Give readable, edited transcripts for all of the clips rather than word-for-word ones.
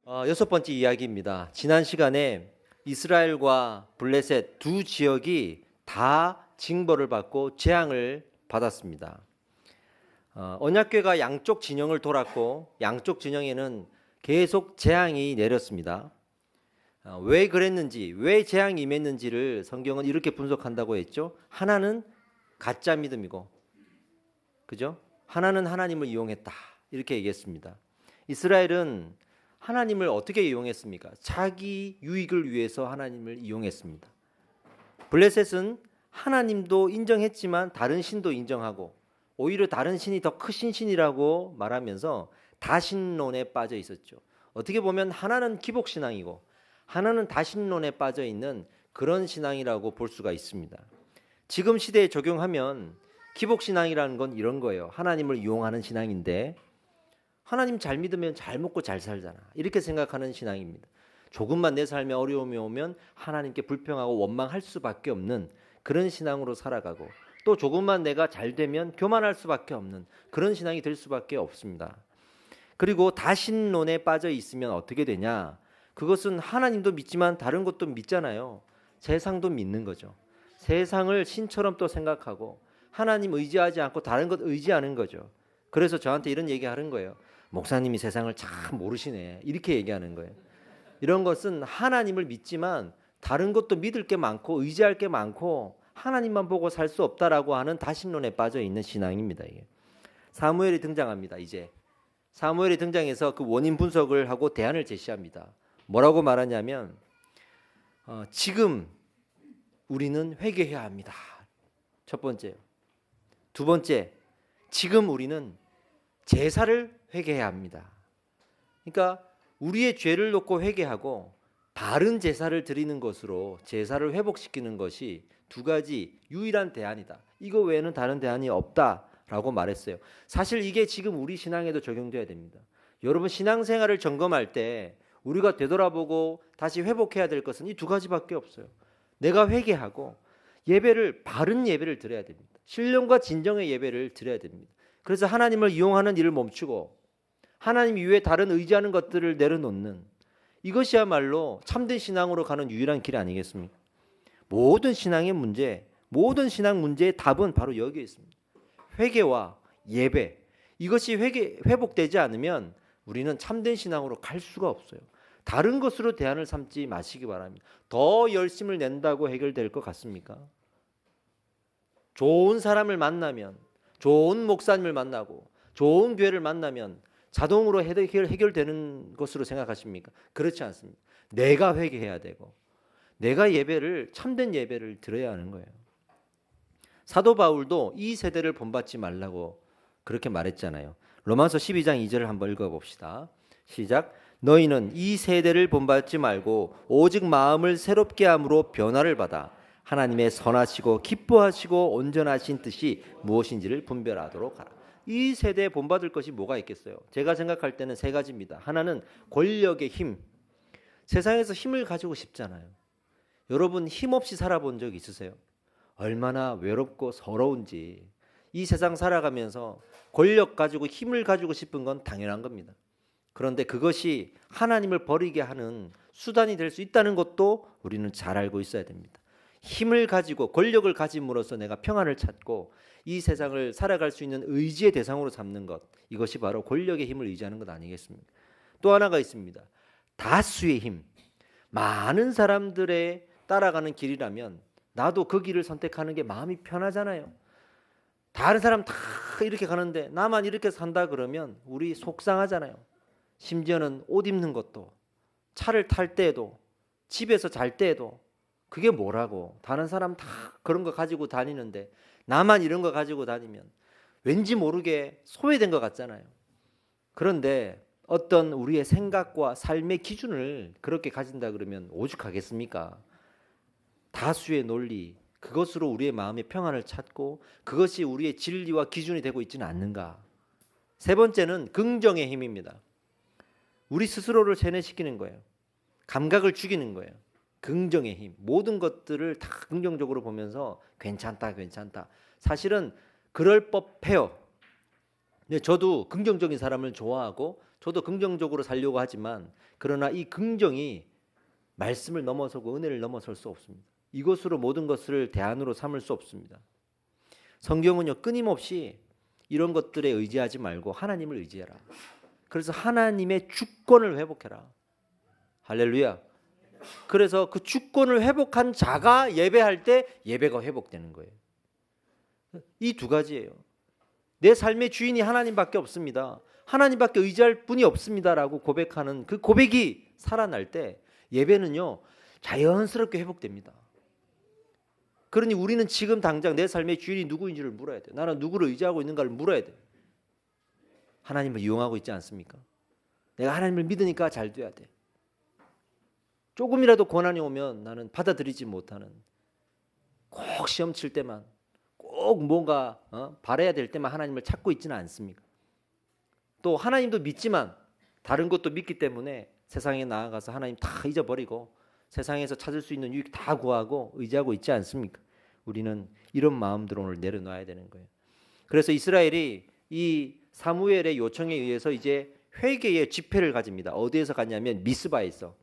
여섯 번째 이야기입니다. 지난 시간에 이스라엘과 블레셋 두 지역이 다 징벌을 받고 재앙을 받았습니다. 언약궤가 양쪽 진영을 돌았고 양쪽 진영에는 계속 재앙이 내렸습니다. 왜 그랬는지, 왜 재앙이 임했는지를 성경은 이렇게 분석한다고 했죠. 하나는 가짜 믿음이고, 그죠? 하나는 하나님을 이용했다, 이렇게 얘기했습니다. 이스라엘은 하나님을 어떻게 이용했습니까? 자기 유익을 위해서 하나님을 이용했습니다. 블레셋은 하나님도 인정했지만 다른 신도 인정하고 오히려 다른 신이 더 크신 신이라고 말하면서 다신론에 빠져 있었죠. 어떻게 보면 하나는 기복신앙이고 하나는 다신론에 빠져 있는 그런 신앙이라고 볼 수가 있습니다. 지금 시대에 적용하면 기복신앙이라는 건 이런 거예요. 하나님을 이용하는 신앙인데 하나님 잘 믿으면 잘 먹고 잘 살잖아, 이렇게 생각하는 신앙입니다. 조금만 내 삶에 어려움이 오면 하나님께 불평하고 원망할 수밖에 없는 그런 신앙으로 살아가고, 또 조금만 내가 잘 되면 교만할 수밖에 없는 그런 신앙이 될 수밖에 없습니다. 그리고 다신론에 빠져 있으면 어떻게 되냐? 그것은 하나님도 믿지만 다른 것도 믿잖아요. 세상도 믿는 거죠. 세상을 신처럼 또 생각하고 하나님 의지하지 않고 다른 것 의지하는 거죠. 그래서 저한테 이런 얘기 하는 거예요. 목사님이 세상을 참 모르시네, 이렇게 얘기하는 거예요. 이런 것은 하나님을 믿지만 다른 것도 믿을 게 많고 의지할 게 많고 하나님만 보고 살 수 없다라고 하는 다신론에 빠져 있는 신앙입니다. 이게. 사무엘이 등장합니다. 이제 사무엘이 등장해서 그 원인 분석을 하고 대안을 제시합니다. 뭐라고 말하냐면 지금 우리는 회개해야 합니다. 첫 번째요. 두 번째, 지금 우리는 제사를 회개해야 합니다. 그러니까 우리의 죄를 놓고 회개하고 바른 제사를 드리는 것으로 제사를 회복시키는 것이 두 가지 유일한 대안이다. 이거 외에는 다른 대안이 없다라고 말했어요. 사실 이게 지금 우리 신앙에도 적용돼야 됩니다. 여러분 신앙생활을 점검할 때 우리가 되돌아보고 다시 회복해야 될 것은 이 두 가지밖에 없어요. 내가 회개하고 예배를, 바른 예배를 드려야 됩니다. 신령과 진정의 예배를 드려야 됩니다. 그래서 하나님을 이용하는 일을 멈추고 하나님 이외에 다른 의지하는 것들을 내려놓는, 이것이야말로 참된 신앙으로 가는 유일한 길 아니겠습니까? 모든 신앙의 문제, 모든 신앙 문제의 답은 바로 여기에 있습니다. 회개와 예배, 이것이 회복되지 않으면 우리는 참된 신앙으로 갈 수가 없어요. 다른 것으로 대안을 삼지 마시기 바랍니다. 더 열심을 낸다고 해결될 것 같습니까? 좋은 사람을 만나면, 좋은 목사님을 만나고 좋은 교회를 만나면 자동으로 해결되는 것으로 생각하십니까? 그렇지 않습니다. 내가 회개해야 되고 내가 예배를, 참된 예배를 드려야 하는 거예요. 사도 바울도 이 세대를 본받지 말라고 그렇게 말했잖아요. 로마서 12장 2절을 한번 읽어봅시다. 시작. 너희는 이 세대를 본받지 말고 오직 마음을 새롭게 함으로 변화를 받아 하나님의 선하시고 기뻐하시고 온전하신 뜻이 무엇인지를 분별하도록 하라. 이 세대에 본받을 것이 뭐가 있겠어요? 제가 생각할 때는 세 가지입니다. 하나는 권력의 힘. 세상에서 힘을 가지고 싶잖아요. 여러분 힘없이 살아본 적 있으세요? 얼마나 외롭고 서러운지. 이 세상 살아가면서 권력 가지고 힘을 가지고 싶은 건 당연한 겁니다. 그런데 그것이 하나님을 버리게 하는 수단이 될 수 있다는 것도 우리는 잘 알고 있어야 됩니다. 힘을 가지고 권력을 가짐으로써 내가 평안을 찾고 이 세상을 살아갈 수 있는 의지의 대상으로 삼는 것, 이것이 바로 권력의 힘을 의지하는 것 아니겠습니까? 또 하나가 있습니다. 다수의 힘. 많은 사람들의 따라가는 길이라면 나도 그 길을 선택하는 게 마음이 편하잖아요. 다른 사람 다 이렇게 가는데 나만 이렇게 산다 그러면 우리 속상하잖아요. 심지어는 옷 입는 것도, 차를 탈 때에도, 집에서 잘 때에도 그게 뭐라고, 다른 사람 다 그런 거 가지고 다니는데 나만 이런 거 가지고 다니면 왠지 모르게 소외된 것 같잖아요. 그런데 어떤 우리의 생각과 삶의 기준을 그렇게 가진다 그러면 오죽하겠습니까? 다수의 논리, 그것으로 우리의 마음의 평안을 찾고 그것이 우리의 진리와 기준이 되고 있지는 않는가? 세 번째는 긍정의 힘입니다. 우리 스스로를 세뇌시키는 거예요. 감각을 죽이는 거예요. 긍정의 힘. 모든 것들을 다 긍정적으로 보면서 괜찮다, 괜찮다. 사실은 그럴 법해요. 저도 긍정적인 사람을 좋아하고 저도 긍정적으로 살려고 하지만 그러나 이 긍정이 말씀을 넘어서고 은혜를 넘어설 수 없습니다. 이것으로 모든 것을 대안으로 삼을 수 없습니다. 성경은요 끊임없이 이런 것들에 의지하지 말고 하나님을 의지해라. 그래서 하나님의 주권을 회복해라. 할렐루야. 그래서 그 주권을 회복한 자가 예배할 때 예배가 회복되는 거예요. 이 두 가지예요. 내 삶의 주인이 하나님밖에 없습니다. 하나님밖에 의지할 분이 없습니다라고 고백하는 그 고백이 살아날 때 예배는요 자연스럽게 회복됩니다. 그러니 우리는 지금 당장 내 삶의 주인이 누구인지를 물어야 돼요. 나는 누구를 의지하고 있는가를 물어야 돼요. 하나님을 이용하고 있지 않습니까? 내가 하나님을 믿으니까 잘 돼야 돼. 조금이라도 고난이 오면 나는 받아들이지 못하는, 꼭 시험 칠 때만, 꼭 뭔가 바라야 될 때만 하나님을 찾고 있지는 않습니까? 또 하나님도 믿지만 다른 것도 믿기 때문에 세상에 나아가서 하나님 다 잊어버리고 세상에서 찾을 수 있는 유익 다 구하고 의지하고 있지 않습니까? 우리는 이런 마음들을 오늘 내려놔야 되는 거예요. 그래서 이스라엘이 이 사무엘의 요청에 의해서 이제 회개의 집회를 가집니다. 어디에서 갔냐면 미스바에서.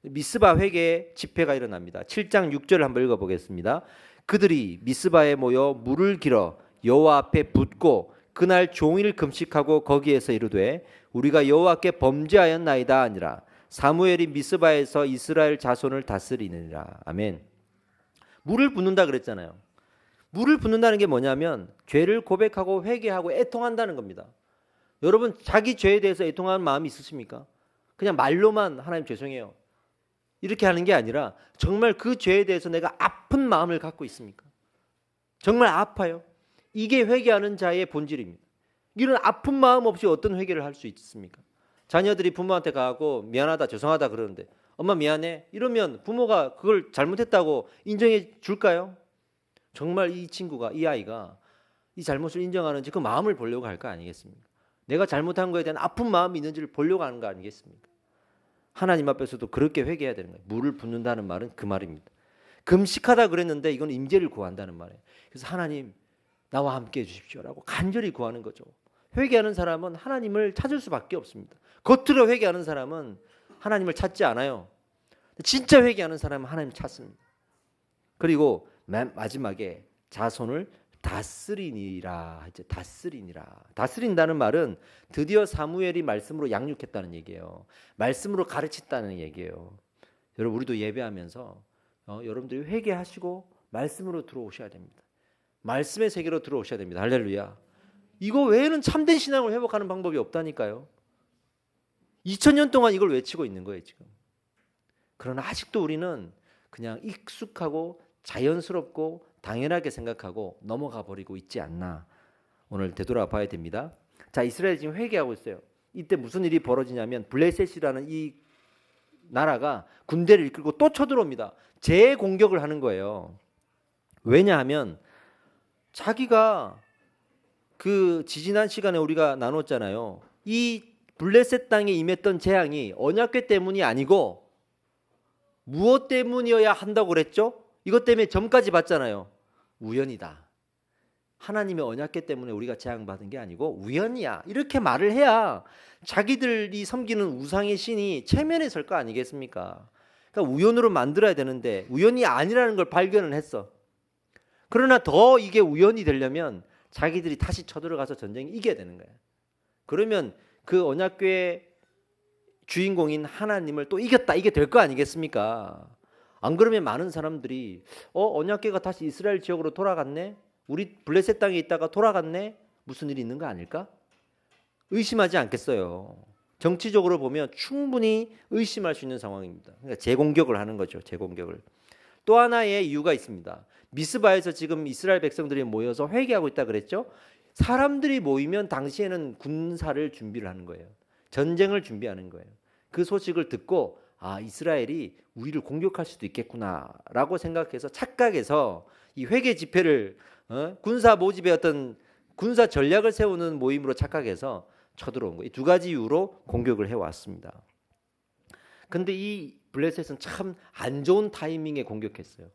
미스바 회개 집회가 일어납니다. 7장 6절을 한번 읽어보겠습니다. 그들이 미스바에 모여 물을 길어 여호와 앞에 붓고 그날 종일 금식하고 거기에서 이르되 우리가 여호와께 범죄하였나이다 아니라 사무엘이 미스바에서 이스라엘 자손을 다스리느니라. 아멘. 물을 붓는다 그랬잖아요. 물을 붓는다는 게 뭐냐면 죄를 고백하고 회개하고 애통한다는 겁니다. 여러분 자기 죄에 대해서 애통하는 마음이 있으십니까? 그냥 말로만 하나님 죄송해요 이렇게 하는 게 아니라 정말 그 죄에 대해서 내가 아픈 마음을 갖고 있습니까? 정말 아파요. 이게 회개하는 자의 본질입니다. 이런 아픈 마음 없이 어떤 회개를 할 수 있습니까? 자녀들이 부모한테 가고 미안하다 죄송하다 그러는데 엄마 미안해 이러면 부모가 그걸 잘못했다고 인정해 줄까요? 정말 이 친구가 이 아이가 이 잘못을 인정하는지 그 마음을 보려고 할 거 아니겠습니까? 내가 잘못한 거에 대한 아픈 마음이 있는지를 보려고 하는 거 아니겠습니까? 하나님 앞에서도 그렇게 회개해야 되는 거예요. 물을 붓는다는 말은 그 말입니다. 금식하다 그랬는데 이건 임재를 구한다는 말이에요. 그래서 하나님 나와 함께 해주십시오라고 간절히 구하는 거죠. 회개하는 사람은 하나님을 찾을 수밖에 없습니다. 겉으로 회개하는 사람은 하나님을 찾지 않아요. 진짜 회개하는 사람은 하나님을 찾습니다. 그리고 마지막에 자손을 다스리니라. 이제 다스리니라. 다스린다는 말은 드디어 사무엘이 말씀으로 양육했다는 얘기예요. 말씀으로 가르쳤다는 얘기예요. 여러분 우리도 예배하면서 여러분들이 회개하시고 말씀으로 들어오셔야 됩니다. 말씀의 세계로 들어오셔야 됩니다. 할렐루야. 이거 외에는 참된 신앙을 회복하는 방법이 없다니까요. 2000년 동안 이걸 외치고 있는 거예요 지금. 그러나 아직도 우리는 그냥 익숙하고 자연스럽고 당연하게 생각하고 넘어가 버리고 있지 않나. 오늘 되돌아봐야 됩니다. 자, 이스라엘 지금 회개하고 있어요. 이때 무슨 일이 벌어지냐면 블레셋이라는 이 나라가 군대를 이끌고 또 쳐들어옵니다. 재공격을 하는 거예요. 왜냐하면 자기가 그 지지난 시간에 우리가 나눴잖아요. 이 블레셋 땅에 임했던 재앙이 언약궤 때문이 아니고 무엇 때문이어야 한다고 그랬죠? 이것 때문에 점까지 받잖아요. 우연이다. 하나님의 언약궤 때문에 우리가 재앙받은 게 아니고 우연이야. 이렇게 말을 해야 자기들이 섬기는 우상의 신이 체면에 설 거 아니겠습니까? 그러니까 우연으로 만들어야 되는데 우연이 아니라는 걸 발견을 했어. 그러나 더 이게 우연이 되려면 자기들이 다시 쳐들어가서 전쟁에 이겨야 되는 거예요. 그러면 그 언약궤의 주인공인 하나님을 또 이겼다. 이게 될 거 아니겠습니까? 안 그러면 많은 사람들이 언약궤가 다시 이스라엘 지역으로 돌아갔네? 우리 블레셋 땅에 있다가 돌아갔네? 무슨 일이 있는 거 아닐까? 의심하지 않겠어요. 정치적으로 보면 충분히 의심할 수 있는 상황입니다. 그러니까 재공격을 하는 거죠. 재공격을. 또 하나의 이유가 있습니다. 미스바에서 지금 이스라엘 백성들이 모여서 회개하고 있다 그랬죠. 사람들이 모이면 당시에는 군사를 준비를 하는 거예요. 전쟁을 준비하는 거예요. 그 소식을 듣고 이스라엘이 우리를 공격할 수도 있겠구나라고 생각해서 착각해서 이 회개 집회를 군사 모집의 어떤 군사 전략을 세우는 모임으로 착각해서 쳐들어온 거예요. 이 두 가지 이유로 공격을 해왔습니다. 근데 이 블레셋은 참 안 좋은 타이밍에 공격했어요.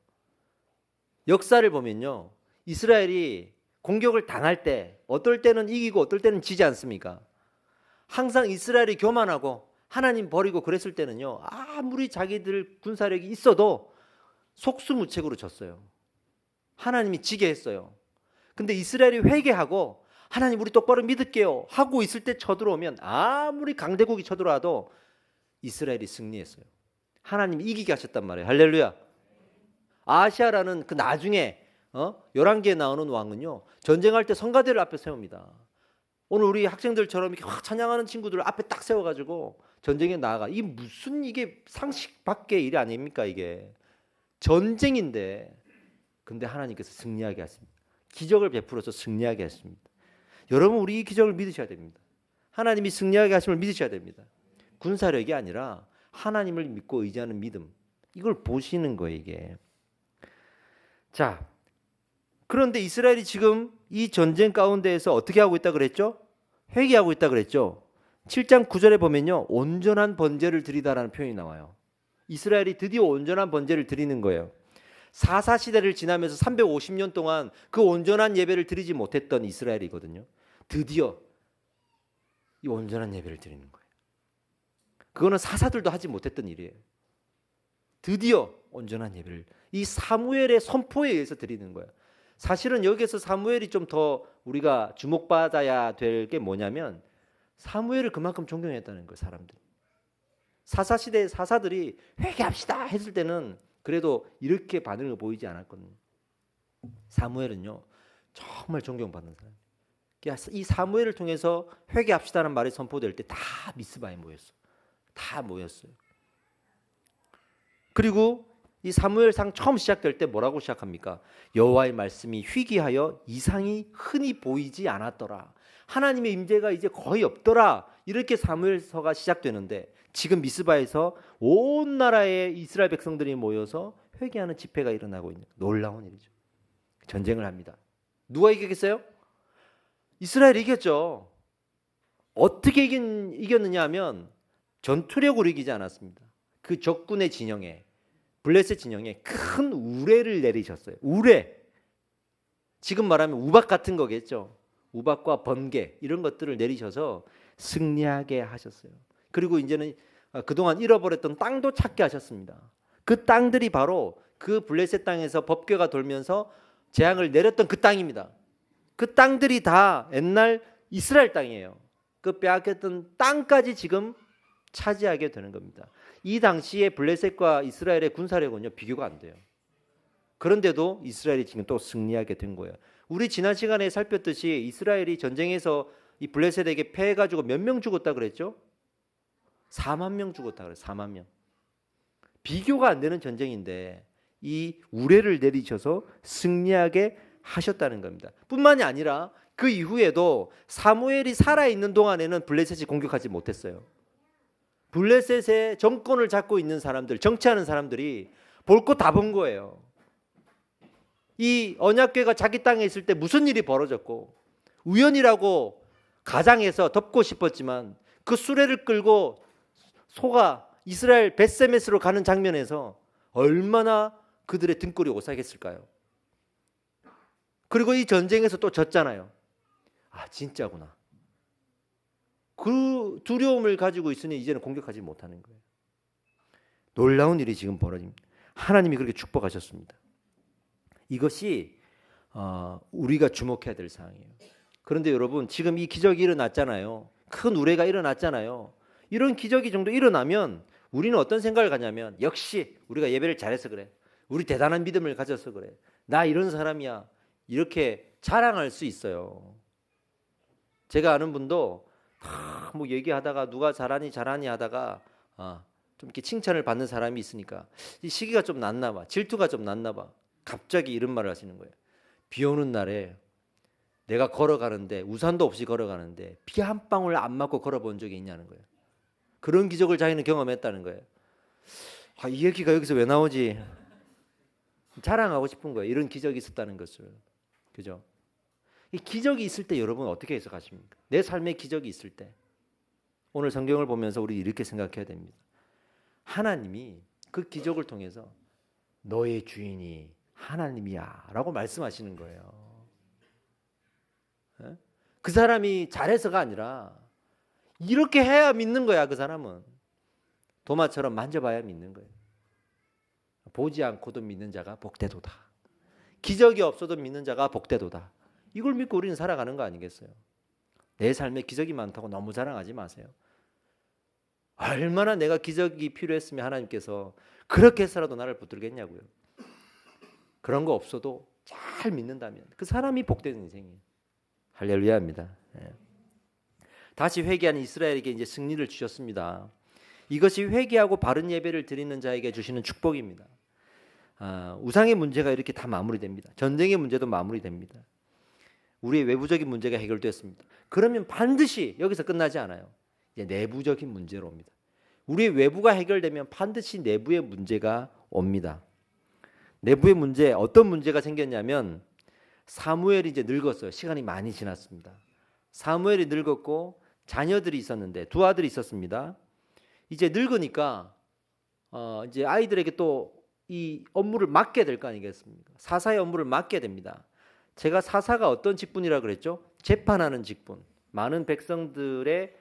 역사를 보면요, 이스라엘이 공격을 당할 때 어떨 때는 이기고 어떨 때는 지지 않습니까? 항상 이스라엘이 교만하고 하나님 버리고 그랬을 때는요, 아무리 자기들 군사력이 있어도 속수무책으로 졌어요. 하나님이 지게 했어요. 근데 이스라엘이 회개하고 하나님 우리 똑바로 믿을게요 하고 있을 때 쳐들어오면 아무리 강대국이 쳐들어와도 이스라엘이 승리했어요. 하나님이 이기게 하셨단 말이에요. 할렐루야. 아시아라는 그 나중에 열왕기에 나오는 왕은요, 전쟁할 때 성가대를 앞에 세웁니다. 오늘 우리 학생들처럼 이렇게 확 찬양하는 친구들 앞에 딱 세워가지고 전쟁에 나아가. 이게 무슨 이게 상식 밖의 일이 아닙니까? 이게 전쟁인데. 근데 하나님께서 승리하게 하십니다. 기적을 베풀어서 승리하게 하십니다. 여러분, 우리 이 기적을 믿으셔야 됩니다. 하나님이 승리하게 하심을 믿으셔야 됩니다. 군사력이 아니라 하나님을 믿고 의지하는 믿음, 이걸 보시는 거예요, 이게. 자, 그런데 이스라엘이 지금 이 전쟁 가운데에서 어떻게 하고 있다 그랬죠? 회개하고 있다 그랬죠. 7장 9절에 보면요, 온전한 번제를 드리다라는 표현이 나와요. 이스라엘이 드디어 온전한 번제를 드리는 거예요. 사사 시대를 지나면서 350년 동안 그 온전한 예배를 드리지 못했던 이스라엘이거든요. 드디어 이 온전한 예배를 드리는 거예요. 그거는 사사들도 하지 못했던 일이에요. 드디어 온전한 예배를 이 사무엘의 선포에 의해서 드리는 거예요. 사실은 여기에서 사무엘이 좀 더 우리가 주목받아야 될 게 뭐냐면, 사무엘을 그만큼 존경했다는 거예요. 사람들이. 사사시대의 사사들이 회개합시다 했을 때는 그래도 이렇게 반응을 보이지 않았거든요. 사무엘은요, 정말 존경받는 사람이에요. 이 사무엘을 통해서 회개합시다는 말이 선포될 때 다 미스바에 모였어요. 다 모였어요. 그리고 이 사무엘상 처음 시작될 때 뭐라고 시작합니까? 여호와의 말씀이 희귀하여 이상이 흔히 보이지 않았더라. 하나님의 임재가 이제 거의 없더라. 이렇게 사무엘서가 시작되는데, 지금 미스바에서 온 나라의 이스라엘 백성들이 모여서 회개하는 집회가 일어나고 있는 놀라운 일이죠. 전쟁을 합니다. 누가 이겼겠어요? 이스라엘이 이겼죠. 어떻게 이겼느냐 하면 전투력으로 이기지 않았습니다. 그 적군의 진영에, 블레셋 진영에 큰 우레를 내리셨어요. 우레. 지금 말하면 우박 같은 거겠죠. 우박과 번개 이런 것들을 내리셔서 승리하게 하셨어요. 그리고 이제는 그동안 잃어버렸던 땅도 찾게 하셨습니다. 그 땅들이 바로 그 블레셋 땅에서 법궤가 돌면서 재앙을 내렸던 그 땅입니다. 그 땅들이 다 옛날 이스라엘 땅이에요. 그 빼앗겼던 땅까지 지금 차지하게 되는 겁니다. 이 당시에 블레셋과 이스라엘의 군사력은요, 비교가 안 돼요. 그런데도 이스라엘이 지금 또 승리하게 된 거예요. 우리 지난 시간에 살폈듯이 이스라엘이 전쟁에서 이 블레셋에게 패해가지고 몇 명 죽었다 그랬죠? 4만 명 죽었다 그래요. 4만 명. 비교가 안 되는 전쟁인데 이 우레를 내리셔서 승리하게 하셨다는 겁니다. 뿐만이 아니라 그 이후에도 사무엘이 살아있는 동안에는 블레셋이 공격하지 못했어요. 블레셋의 정권을 잡고 있는 사람들, 정치하는 사람들이 볼 거 다 본 거예요. 이 언약궤가 자기 땅에 있을 때 무슨 일이 벌어졌고, 우연이라고 가장해서 덮고 싶었지만 그 수레를 끌고 소가 이스라엘 벳세메스로 가는 장면에서 얼마나 그들의 등골이 오싹했을까요? 그리고 이 전쟁에서 또 졌잖아요. 아, 진짜구나. 그 두려움을 가지고 있으니 이제는 공격하지 못하는 거예요. 놀라운 일이 지금 벌어집니다. 하나님이 그렇게 축복하셨습니다. 이것이 우리가 주목해야 될 사항이에요. 그런데 여러분, 지금 이 기적이 일어났잖아요. 큰 우레가 일어났잖아요. 이런 기적이 정도 일어나면 우리는 어떤 생각을 가냐면, 역시 우리가 예배를 잘해서 그래, 우리 대단한 믿음을 가져서 그래, 나 이런 사람이야, 이렇게 자랑할 수 있어요. 제가 아는 분도 뭐 얘기하다가 누가 잘하니 하다가 좀 이렇게 칭찬을 받는 사람이 있으니까 이 시기가 좀 났나 봐, 질투가 좀 났나 봐, 갑자기 이런 말을 하시는 거예요. 비 오는 날에 내가 걸어가는데, 우산도 없이 걸어가는데 비 한 방울 안 맞고 걸어본 적이 있냐는 거예요. 그런 기적을 자기는 경험했다는 거예요. 이 얘기가 여기서 왜 나오지? 자랑하고 싶은 거예요. 이런 기적이 있었다는 것을. 그죠? 이 기적이 있을 때 여러분 어떻게 해석하십니까? 내 삶에 기적이 있을 때 오늘 성경을 보면서 우리 이렇게 생각해야 됩니다. 하나님이 그 기적을 통해서 너의 주인이 하나님이야 라고 말씀하시는 거예요. 그 사람이 잘해서가 아니라 이렇게 해야 믿는 거야. 그 사람은 도마처럼 만져봐야 믿는 거예요. 보지 않고도 믿는 자가 복되도다. 기적이 없어도 믿는 자가 복되도다. 이걸 믿고 우리는 살아가는 거 아니겠어요? 내 삶에 기적이 많다고 너무 자랑하지 마세요. 얼마나 내가 기적이 필요했으면 하나님께서 그렇게 해서라도 나를 붙들겠냐고요. 그런 거 없어도 잘 믿는다면 그 사람이 복되는 인생이에요. 할렐루야입니다. 다시 회개한 이스라엘에게 이제 승리를 주셨습니다. 이것이 회개하고 바른 예배를 드리는 자에게 주시는 축복입니다. 우상의 문제가 이렇게 다 마무리됩니다. 전쟁의 문제도 마무리됩니다. 우리의 외부적인 문제가 해결됐습니다. 그러면 반드시 여기서 끝나지 않아요. 이제 내부적인 문제로 옵니다. 우리의 외부가 해결되면 반드시 내부의 문제가 옵니다. 내부의 문제, 어떤 문제가 생겼냐면 사무엘이 이제 늙었어요. 시간이 많이 지났습니다. 사무엘이 늙었고 자녀들이 있었는데 두 아들이 있었습니다. 이제 늙으니까 이제 아이들에게 또 이 업무를 맡게 될 거 아니겠습니까? 사사의 업무를 맡게 됩니다. 제가 사사가 어떤 직분이라 그랬죠? 재판하는 직분. 많은 백성들의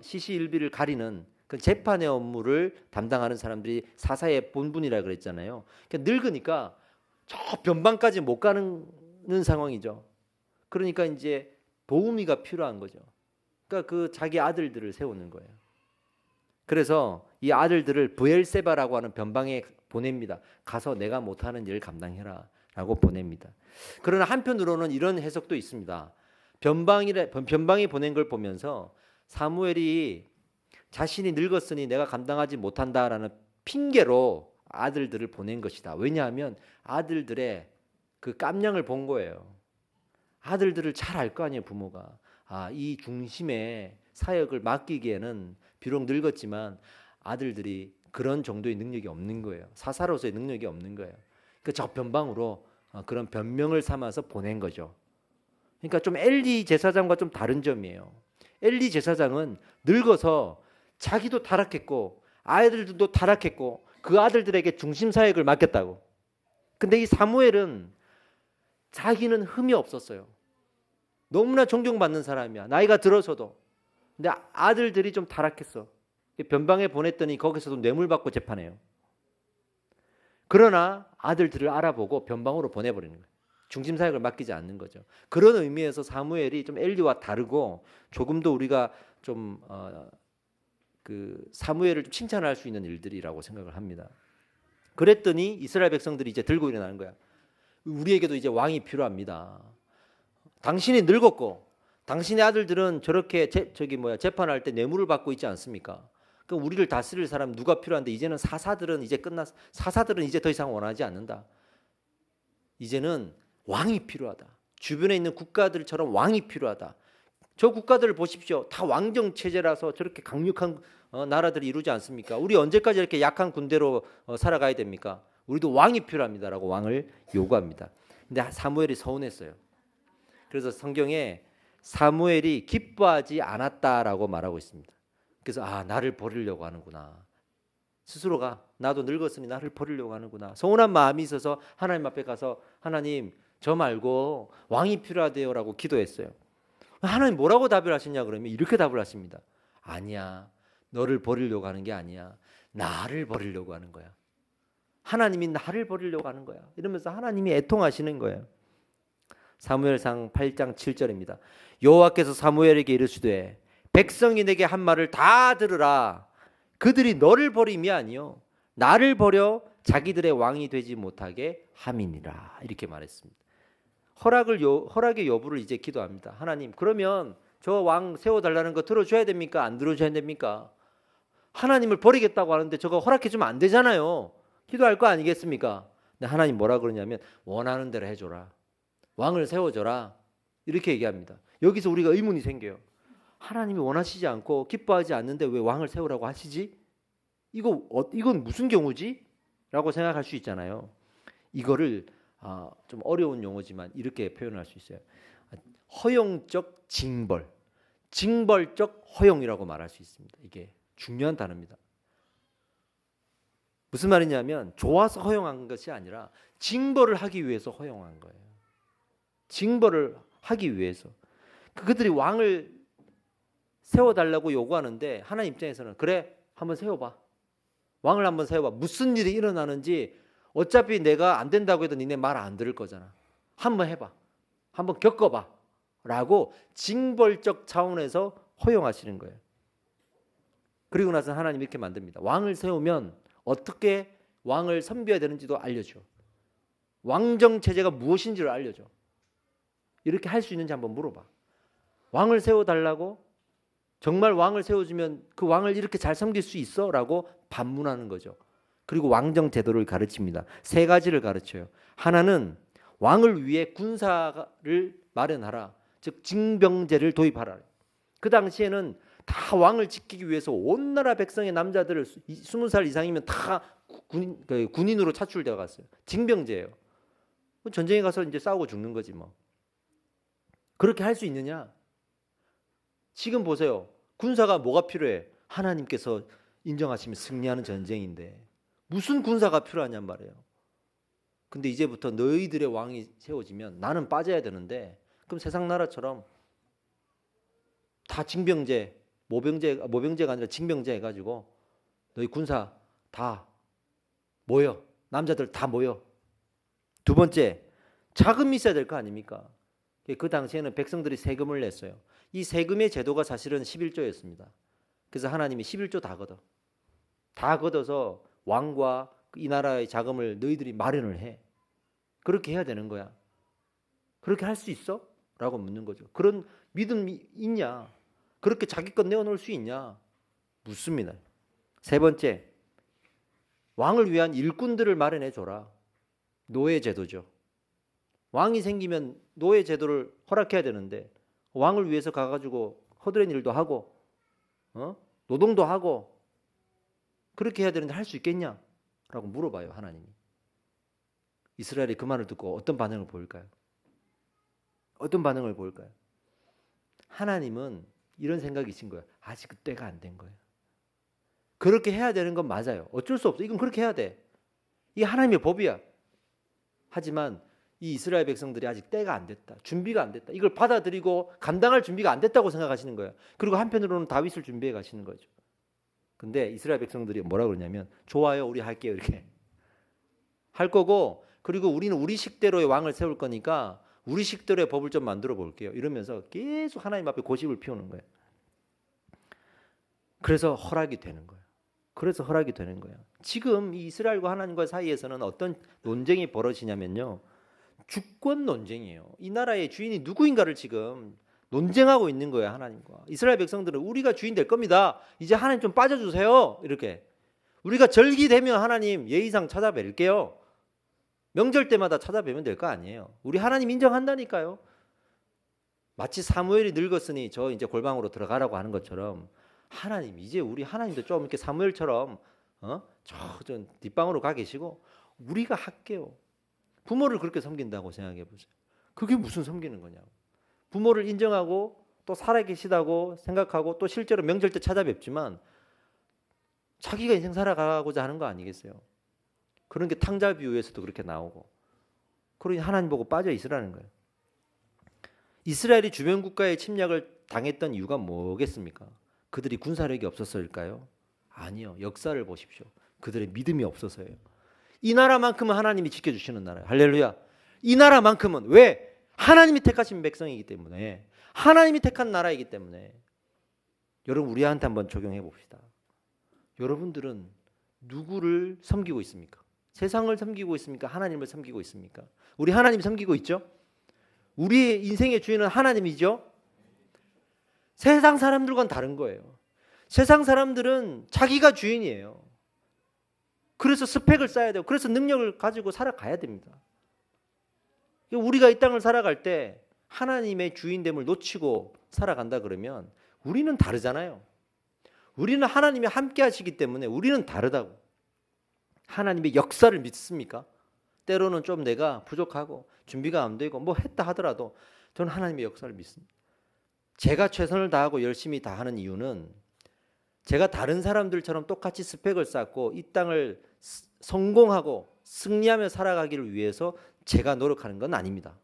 시시일비를 가리는 그 재판의 업무를 담당하는 사람들이 사사의 본분이라 그랬잖아요. 그러니까 늙으니까 저 변방까지 못 가는 상황이죠. 그러니까 이제 도우미가 필요한 거죠. 그러니까 그 자기 아들들을 세우는 거예요. 그래서 이 아들들을 브엘세바라고 하는 변방에 보냅니다. 가서 내가 못하는 일을 감당해라 라고 보냅니다. 그러나 한편으로는 이런 해석도 있습니다. 변방이 보낸 걸 보면서 사무엘이 자신이 늙었으니 내가 감당하지 못한다라는 핑계로 아들들을 보낸 것이다. 왜냐하면 아들들의 그 깜냥을 본 거예요. 아들들을 잘 알 거 아니에요, 부모가. 이 중심의 사역을 맡기기에는 비록 늙었지만 아들들이 그런 정도의 능력이 없는 거예요. 사사로서의 능력이 없는 거예요. 그 저 변방으로 그런 변명을 삼아서 보낸 거죠. 그러니까 좀 엘리 제사장과 좀 다른 점이에요. 엘리 제사장은 늙어서 자기도 타락했고 아이들도 타락했고 그 아들들에게 중심 사역을 맡겼다고. 근데 이 사무엘은 자기는 흠이 없었어요. 너무나 존경받는 사람이야. 나이가 들어서도. 근데 아들들이 좀 타락했어. 변방에 보냈더니 거기서도 뇌물 받고 재판해요. 그러나 아들들을 알아보고 변방으로 보내버리는 거예요. 중심 사역을 맡기지 않는 거죠. 그런 의미에서 사무엘이 좀 엘리와 다르고 조금 더 우리가 좀 그 사무엘을 좀 칭찬할 수 있는 일들이라고 생각을 합니다. 그랬더니 이스라엘 백성들이 이제 들고 일어나는 거야. 우리에게도 이제 왕이 필요합니다. 당신이 늙었고 당신의 아들들은 저렇게 재판할 때 뇌물을 받고 있지 않습니까? 그럼 우리를 다스릴 사람 누가 필요한데 이제는 사사들은 이제 더 이상 원하지 않는다. 이제는 왕이 필요하다. 주변에 있는 국가들처럼 왕이 필요하다. 저 국가들을 보십시오. 다 왕정 체제라서 저렇게 강력한 나라들이 이루지 않습니까? 우리 언제까지 이렇게 약한 군대로 살아가야 됩니까? 우리도 왕이 필요합니다라고 왕을 요구합니다. 근데 사무엘이 서운했어요. 그래서 성경에 사무엘이 기뻐하지 않았다라고 말하고 있습니다. 그래서 나를 버리려고 하는구나. 스스로가 나도 늙었으니 나를 버리려고 하는구나. 서운한 마음이 있어서 하나님 앞에 가서 하나님 저 말고 왕이 필요하대요라고 기도했어요. 하나님 뭐라고 답을 하시냐 그러면 이렇게 답을 하십니다. 아니야. 너를 버리려고 하는 게 아니야. 나를 버리려고 하는 거야. 하나님이 나를 버리려고 하는 거야. 이러면서 하나님이 애통하시는 거예요. 사무엘상 8장 7절입니다. 여호와께서 사무엘에게 이르시되 백성이 내게 한 말을 다 들으라. 그들이 너를 버림이 아니요 나를 버려 자기들의 왕이 되지 못하게 함이니라. 이렇게 말했습니다. 허락의 여부를 이제 기도합니다. 하나님, 그러면 저 왕 세워달라는 거 들어줘야 됩니까? 안 들어줘야 됩니까? 하나님을 버리겠다고 하는데 저거 허락해주면 안 되잖아요. 기도할 거 아니겠습니까? 근데 하나님 뭐라 그러냐면 원하는 대로 해줘라. 왕을 세워줘라. 이렇게 얘기합니다. 여기서 우리가 의문이 생겨요. 하나님이 원하시지 않고 기뻐하지 않는데 왜 왕을 세우라고 하시지? 이건 무슨 경우지? 라고 생각할 수 있잖아요. 이거를 좀 어려운 용어지만 이렇게 표현할 수 있어요. 허용적 징벌, 징벌적 허용이라고 말할 수 있습니다. 이게 중요한 단어입니다. 무슨 말이냐면 좋아서 허용한 것이 아니라 징벌을 하기 위해서 허용한 거예요. 징벌을 하기 위해서. 그들이 왕을 세워달라고 요구하는데 하나님 입장에서는 그래 한번 세워봐. 왕을 한번 세워봐. 무슨 일이 일어나는지 어차피 내가 안 된다고 해도 니네 말 안 들을 거잖아. 한번 해봐. 한번 겪어봐. 라고 징벌적 차원에서 허용하시는 거예요. 그리고 나서 하나님 이렇게 만듭니다. 왕을 세우면 어떻게 왕을 섬겨야 되는지도 알려줘. 왕정 체제가 무엇인지를 알려줘. 이렇게 할 수 있는지 한번 물어봐. 왕을 세워달라고? 정말 왕을 세워주면 그 왕을 이렇게 잘 섬길 수 있어? 라고 반문하는 거죠. 그리고 왕정 제도를 가르칩니다. 세 가지를 가르쳐요. 하나는 왕을 위해 군사를 마련하라. 즉 징병제를 도입하라. 그 당시에는 다 왕을 지키기 위해서 온 나라 백성의 남자들을 20살 이상이면 다 군인으로 차출되어 갔어요. 징병제예요. 전쟁에 가서 이제 싸우고 죽는 거지 뭐. 그렇게 할 수 있느냐? 지금 보세요. 군사가 뭐가 필요해? 하나님께서 인정하시면 승리하는 전쟁인데 무슨 군사가 필요하냔 말이에요. 근데 이제부터 너희들의 왕이 세워지면 나는 빠져야 되는데 그럼 세상 나라처럼 다 징병제, 모병제가 아니라 징병제 해가지고 너희 군사 다 모여. 남자들 다 모여. 두 번째, 자금이 있어야 될 거 아닙니까? 그 당시에는 백성들이 세금을 냈어요. 이 세금의 제도가 사실은 11조였습니다. 그래서 하나님이 11조 다 걷어. 다 걷어서 왕과 이 나라의 자금을 너희들이 마련을 해. 그렇게 해야 되는 거야. 그렇게 할 수 있어? 라고 묻는 거죠. 그런 믿음이 있냐? 그렇게 자기 것 내어놓을 수 있냐? 묻습니다. 세 번째, 왕을 위한 일꾼들을 마련해 줘라. 노예 제도죠. 왕이 생기면 노예 제도를 허락해야 되는데 왕을 위해서 가가지고 허드렛 일도 하고 노동도 하고 그렇게 해야 되는데 할 수 있겠냐? 라고 물어봐요. 하나님이. 이스라엘이 그 말을 듣고 어떤 반응을 보일까요? 어떤 반응을 보일까요? 하나님은 이런 생각이신 거예요. 아직 그 때가 안 된 거예요. 그렇게 해야 되는 건 맞아요. 어쩔 수 없어. 이건 그렇게 해야 돼. 이게 하나님의 법이야. 하지만 이 이스라엘 백성들이 아직 때가 안 됐다. 준비가 안 됐다. 이걸 받아들이고 감당할 준비가 안 됐다고 생각하시는 거예요. 그리고 한편으로는 다윗을 준비해 가시는 거죠. 근데 이스라엘 백성들이 뭐라 그러냐면 좋아요. 우리 할게요. 이렇게 할 거고 그리고 우리는 우리 식대로의 왕을 세울 거니까 우리 식대로의 법을 좀 만들어 볼게요. 이러면서 계속 하나님 앞에 고집을 피우는 거예요. 그래서 허락이 되는 거예요. 그래서 허락이 되는 거예요. 지금 이 이스라엘과 하나님과 사이에서는 어떤 논쟁이 벌어지냐면요. 주권 논쟁이에요. 이 나라의 주인이 누구인가를 지금 논쟁하고 있는 거예요. 하나님과. 이스라엘 백성들은 우리가 주인 될 겁니다. 이제 하나님 좀 빠져주세요. 이렇게. 우리가 절기되면 하나님 예의상 찾아뵐게요. 명절 때마다 찾아뵈면 될 거 아니에요. 우리 하나님 인정한다니까요. 마치 사무엘이 늙었으니 저 이제 골방으로 들어가라고 하는 것처럼 하나님 이제 우리 하나님도 좀 이렇게 사무엘처럼 저 뒷방으로 가 계시고 우리가 할게요. 부모를 그렇게 섬긴다고 생각해 보세요. 그게 무슨 섬기는 거냐고. 부모를 인정하고 또 살아계시다고 생각하고 또 실제로 명절 때 찾아뵙지만 자기가 인생 살아가고자 하는 거 아니겠어요. 그런 게 탕자 비유에서도 그렇게 나오고 그러니 하나님 보고 빠져 있으라는 거예요. 이스라엘이 주변 국가의 침략을 당했던 이유가 뭐겠습니까? 그들이 군사력이 없어서일까요? 아니요. 역사를 보십시오. 그들의 믿음이 없어서예요. 이 나라만큼은 하나님이 지켜주시는 나라예요. 할렐루야. 이 나라만큼은 왜? 하나님이 택하신 백성이기 때문에 하나님이 택한 나라이기 때문에 여러분 우리한테 한번 적용해 봅시다. 여러분들은 누구를 섬기고 있습니까? 세상을 섬기고 있습니까? 하나님을 섬기고 있습니까? 우리 하나님 섬기고 있죠? 우리의 인생의 주인은 하나님이죠? 세상 사람들과는 다른 거예요. 세상 사람들은 자기가 주인이에요. 그래서 스펙을 쌓아야 되고 그래서 능력을 가지고 살아가야 됩니다. 우리가 이 땅을 살아갈 때 하나님의 주인됨을 놓치고 살아간다 그러면 우리는 다르잖아요. 우리는 하나님이 함께 하시기 때문에 우리는 다르다고. 하나님의 역사를 믿습니까? 때로는 좀 내가 부족하고 준비가 안 되고 뭐 했다 하더라도 저는 하나님의 역사를 믿습니다. 제가 최선을 다하고 열심히 다하는 이유는 제가 다른 사람들처럼 똑같이 스펙을 쌓고 이 땅을 성공하고 승리하며 살아가기를 위해서 제가 노력하는 건 아닙니다.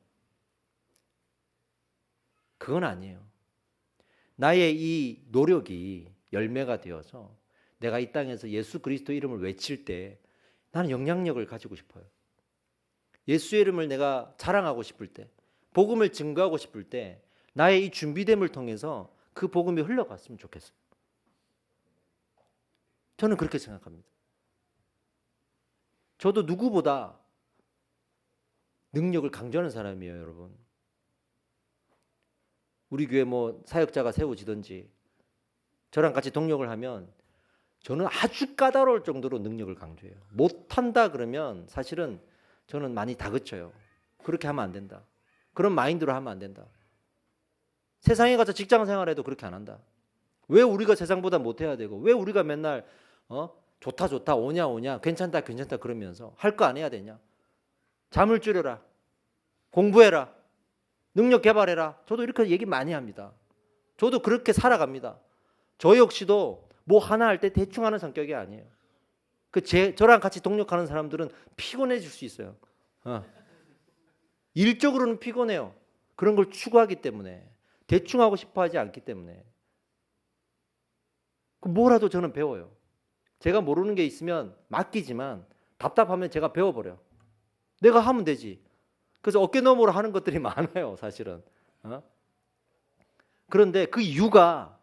그건 아니에요. 나의 이 노력이 열매가 되어서 내가 이 땅에서 예수 그리스도 이름을 외칠 때 나는 영향력을 가지고 싶어요. 예수의 이름을 내가 자랑하고 싶을 때, 복음을 증거하고 싶을 때 나의 이 준비됨을 통해서 그 복음이 흘러갔으면 좋겠어요. 저는 그렇게 생각합니다. 저도 누구보다 능력을 강조하는 사람이에요, 여러분. 우리 교회 뭐 사역자가 세워지든지 저랑 같이 동력을 하면 저는 아주 까다로울 정도로 능력을 강조해요. 못한다 그러면 사실은 저는 많이 다그쳐요. 그렇게 하면 안 된다. 그런 마인드로 하면 안 된다. 세상에 가서 직장 생활해도 그렇게 안 한다. 왜 우리가 세상보다 못해야 되고 왜 우리가 맨날 좋다 좋다 오냐 오냐 괜찮다 괜찮다 그러면서 할 거 안 해야 되냐. 잠을 줄여라. 공부해라. 능력 개발해라. 저도 이렇게 얘기 많이 합니다. 저도 그렇게 살아갑니다. 저 역시도 뭐 하나 할 때 대충 하는 성격이 아니에요. 저랑 같이 동력하는 사람들은 피곤해질 수 있어요. 일적으로는 피곤해요. 그런 걸 추구하기 때문에 대충 하고 싶어 하지 않기 때문에 뭐라도 저는 배워요. 제가 모르는 게 있으면 맡기지만 답답하면 제가 배워버려. 내가 하면 되지. 그래서 어깨너머로 하는 것들이 많아요, 사실은. 그런데 그 이유가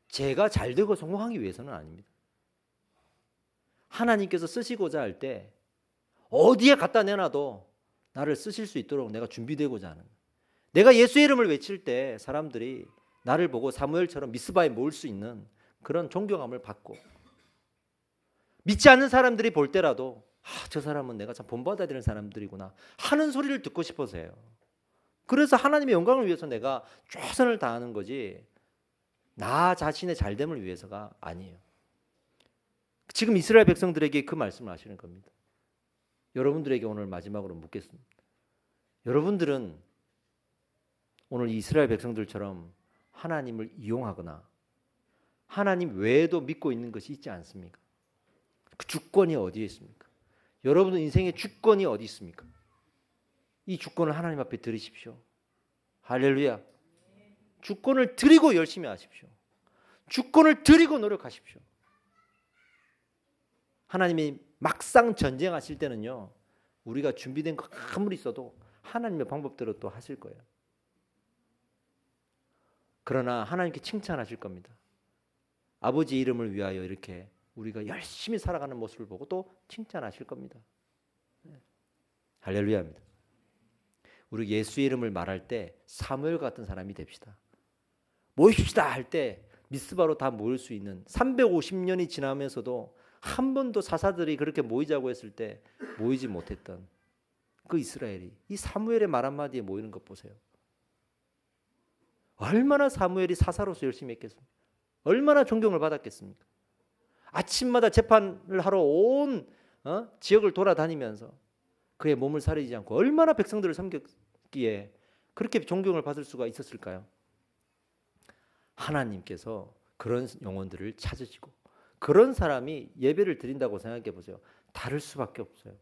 제가 잘 되고 성공하기 위해서는 아닙니다. 하나님께서 쓰시고자 할 때 어디에 갖다 내놔도 나를 쓰실 수 있도록 내가 준비되고자 하는 거예요. 내가 예수의 이름을 외칠 때 사람들이 나를 보고 사무엘처럼 미스바에 모을 수 있는 그런 존경함을 받고 믿지 않는 사람들이 볼 때라도 저 사람은 내가 참 본받아야 되는 사람들이구나 하는 소리를 듣고 싶어서 해요. 그래서 하나님의 영광을 위해서 내가 최선을 다하는 거지 나 자신의 잘됨을 위해서가 아니에요. 지금 이스라엘 백성들에게 그 말씀을 하시는 겁니다. 여러분들에게 오늘 마지막으로 묻겠습니다. 여러분들은 오늘 이스라엘 백성들처럼 하나님을 이용하거나 하나님 외에도 믿고 있는 것이 있지 않습니까? 그 주권이 어디에 있습니까? 여러분의 인생의 주권이 어디 있습니까? 이 주권을 하나님 앞에 드리십시오. 할렐루야. 주권을 드리고 열심히 하십시오. 주권을 드리고 노력하십시오. 하나님이 막상 전쟁하실 때는요, 우리가 준비된 거 아무리 있어도 하나님의 방법대로 또 하실 거예요. 그러나 하나님께 칭찬하실 겁니다. 아버지 이름을 위하여 이렇게 우리가 열심히 살아가는 모습을 보고 또 칭찬하실 겁니다. 할렐루야입니다. 우리 예수의 이름을 말할 때 사무엘 같은 사람이 됩시다. 모입시다 할 때 미스바로 다 모일 수 있는 350년이 지나면서도 한 번도 사사들이 그렇게 모이자고 했을 때 모이지 못했던 그 이스라엘이 이 사무엘의 말 한마디에 모이는 것 보세요. 얼마나 사무엘이 사사로서 열심히 했겠습니까? 얼마나 존경을 받았겠습니까? 아침마다 재판을 하러 온 지역을 돌아다니면서 그의 몸을 사리지 않고 얼마나 백성들을 섬겼기에 그렇게 존경을 받을 수가 있었을까요? 하나님께서 그런 영혼들을 찾으시고 그런 사람이 예배를 드린다고 생각해 보세요. 다를 수밖에 없어요.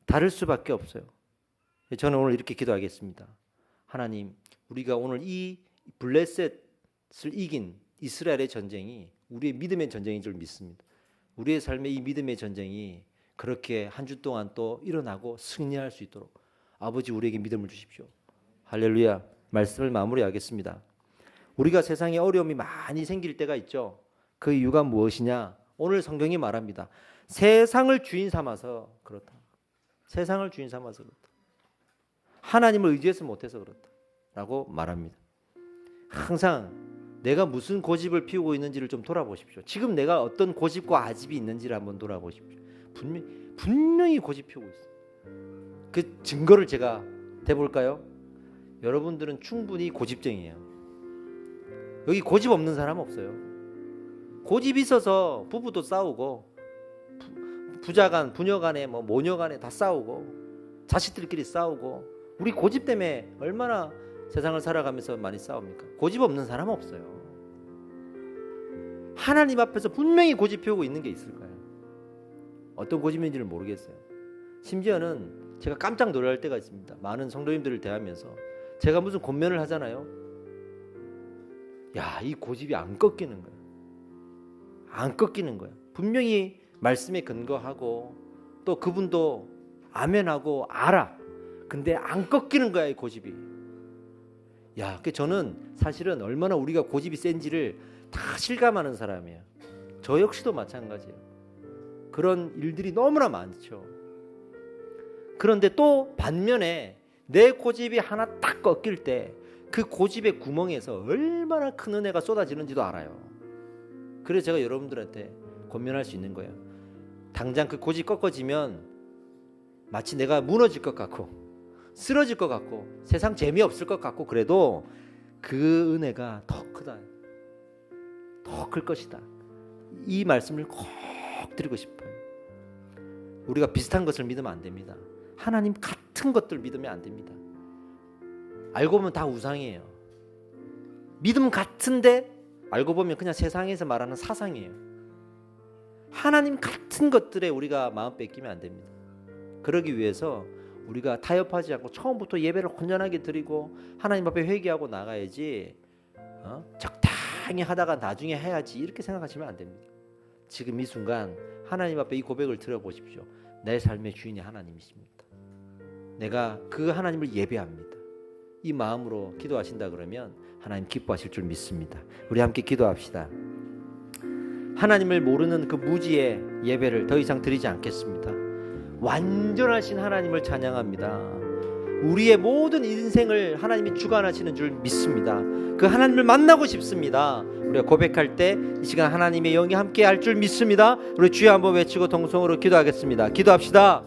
다를 수밖에 없어요. 저는 오늘 이렇게 기도하겠습니다. 하나님, 우리가 오늘 이 블레셋을 이긴 이스라엘의 전쟁이 우리의 믿음의 전쟁인 줄 믿습니다. 우리의 삶의 이 믿음의 전쟁이 그렇게 한 주 동안 또 일어나고 승리할 수 있도록 아버지 우리에게 믿음을 주십시오. 할렐루야. 말씀을 마무리하겠습니다. 우리가 세상에 어려움이 많이 생길 때가 있죠. 그 이유가 무엇이냐? 오늘 성경이 말합니다. 세상을 주인 삼아서 그렇다. 세상을 주인 삼아서 그렇다. 하나님을 의지해서 못해서 그렇다 라고 말합니다. 항상 내가 무슨 고집을 피우고 있는지를 좀 돌아보십시오. 지금 내가 어떤 고집과 아집이 있는지를 한번 돌아보십시오. 분명히 고집 피우고 있어요. 그 증거를 제가 대볼까요? 여러분들은 충분히 고집쟁이에요. 여기 고집 없는 사람 없어요. 고집 있어서 부부도 싸우고 부자간, 부녀간에 뭐 모녀간에 다 싸우고 자식들끼리 싸우고 우리 고집 때문에 얼마나 세상을 살아가면서 많이 싸웁니까? 고집 없는 사람 없어요. 하나님 앞에서 분명히 고집 피우고 있는 게 있을 거예요. 어떤 고집인지를 모르겠어요. 심지어는 제가 깜짝 놀랄 때가 있습니다. 많은 성도님들을 대하면서 제가 무슨 권면을 하잖아요. 야, 이 고집이 안 꺾이는 거야. 안 꺾이는 거야. 분명히 말씀에 근거하고 또 그분도 아멘하고 알아. 근데 안 꺾이는 거야, 이 고집이. 야, 그 저는 사실은 얼마나 우리가 고집이 센지를 다 실감하는 사람이에요. 저 역시도 마찬가지예요. 그런 일들이 너무나 많죠. 그런데 또 반면에 내 고집이 하나 딱 꺾일 때 그 고집의 구멍에서 얼마나 큰 은혜가 쏟아지는지도 알아요. 그래서 제가 여러분들한테 권면할 수 있는 거예요. 당장 그 고집 꺾어지면 마치 내가 무너질 것 같고 쓰러질 것 같고 세상 재미없을 것 같고 그래도 그 은혜가 더 크다, 더 클 것이다, 이 말씀을 꼭 드리고 싶어요. 우리가 비슷한 것을 믿으면 안 됩니다. 하나님 같은 것들 믿으면 안 됩니다. 알고 보면 다 우상이에요. 믿음 같은데 알고 보면 그냥 세상에서 말하는 사상이에요. 하나님 같은 것들에 우리가 마음 뺏기면 안 됩니다. 그러기 위해서 우리가 타협하지 않고 처음부터 예배를 온전하게 드리고 하나님 앞에 회개하고 나가야지, 적당히 하다가 나중에 해야지 이렇게 생각하시면 안 됩니다. 지금 이 순간 하나님 앞에 이 고백을 들어보십시오. 내 삶의 주인이 하나님이십니다. 내가 그 하나님을 예배합니다. 이 마음으로 기도하신다 그러면 하나님 기뻐하실 줄 믿습니다. 우리 함께 기도합시다. 하나님을 모르는 그 무지의 예배를 더 이상 드리지 않겠습니다. 완전하신 하나님을 찬양합니다. 우리의 모든 인생을 하나님이 주관하시는 줄 믿습니다. 그 하나님을 만나고 싶습니다. 우리가 고백할 때 이 시간 하나님의 영이 함께 할 줄 믿습니다. 우리 주여 한번 외치고 동성으로 기도하겠습니다. 기도합시다.